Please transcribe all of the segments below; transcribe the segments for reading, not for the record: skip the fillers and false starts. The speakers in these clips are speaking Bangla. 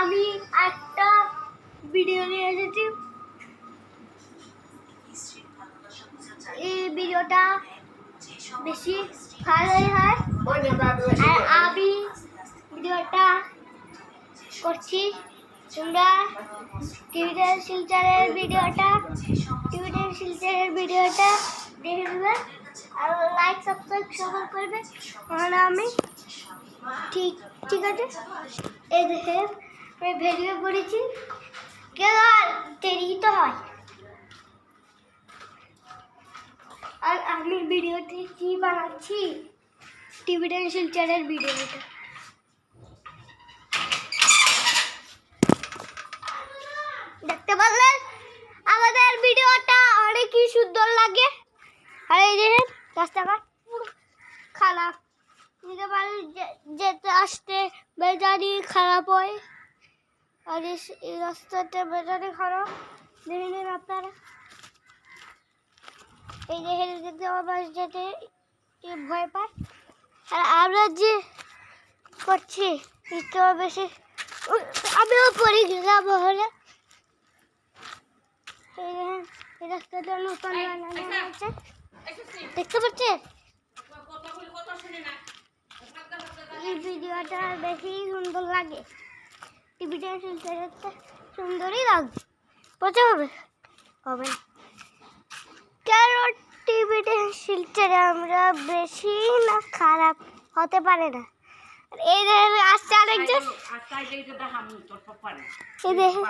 আমি একটা ভিডিও নিয়ে এসেছি। এই ভিডিওটা বেশি ভালোই হয় আর আমি ভিডিওটা করছি। তোমরা টিভিটার শিলচরের ভিডিওটা দেখে দেবে আর লাইক সাবস্ক্রাইব সবাই করবে। কারণ আমি ঠিক আছে। এই দেখে আমি ভিডিও করেছি, কেবল দেরি তো হয়। আর আমি ভিডিওতে কি বানাচ্ছি, টিভিটার শিলচরের ভিডিওটা দেখতে পারলেন। আমাদের ভিডিওটা অনেকই সুন্দর লাগে। আর এই দেখেন রাস্তাঘাট পুরো খারাপ, নিতে পারি যেতে আসতে বেজারি খারাপ হয়। আর এই রাস্তাটা বেজারি খারাপ, দেখে নিন আপনারা। এই যে হেঁটে যেতে বাস যেতে ভয় পায়। আর আমরা যে করছি একটু বেশি, আমিও পড়ে গেলাম হলে। এই রাস্তাটা নতুন বানানো হয়েছে, দেখতে পাচ্ছেন। এই ভিডিওটা বেশি সুন্দর লাগে, টিভিটা সুন্দরই লাগবে। পচা হবে না, কারণ টিভিটা শিলচরে আমরা বেশি না খারাপ হতে পারে না। এই দেখেন আসছে আরেকজন, এই দেখেন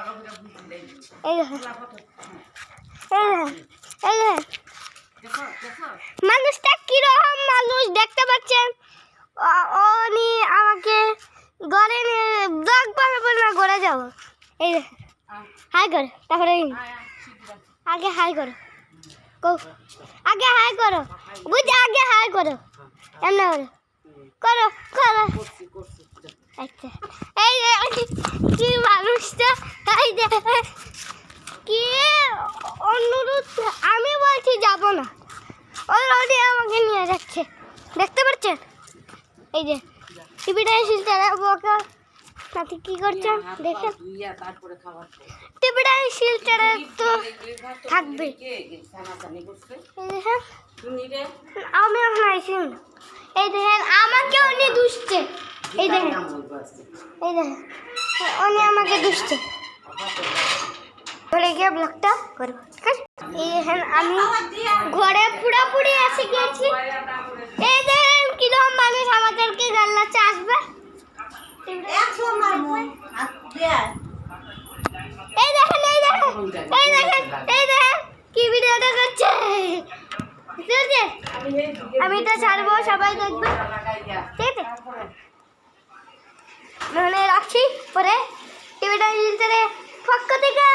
মানুষটা কিরকম মানুষ দেখতে পাচ্ছেন। উনি আমাকে ঘরে ব্লগ বানাবো না, ঘরে যাবো। এই দেখেন হাই করো, তারপরে আগে হাই করো, আগে হাই করো, বুঝে আগে হাই করো, এমনি করো করো করো। আচ্ছা এই কি মানুষটা, এই কি অনুরোধ, আমি বলছি যাবো না, অলরেডি আমাকে নিয়ে যাচ্ছে। দেখতে পাচ্ছেন এই যে টিভিটা শিলচরে বকা নাকি কি করছেন দেখেন। টিভিটা শিলচরে তো থাকবে। আমি এখন আইসি, এই দেখেন আমাকে উনি দুষছে। এই দেখেন উনি আমাকে দুষছে। বলে গিয়ে ব্লগটা করবো, ঠিক আছে। এই দেখেন আমি ঘরে পুরোপুরি এসে গিয়েছি। এই দেখেন কিরকম মানুষ আমাদেরকে গাল্লাচ্ছে আসবে। এই দেখেন কি ভিডিওটা করছে। আমি এটা ছাড়বো, সবাই দেখবে, ঠিক আছে। রাখছি, পরে টিভিটা পক্ষ থেকে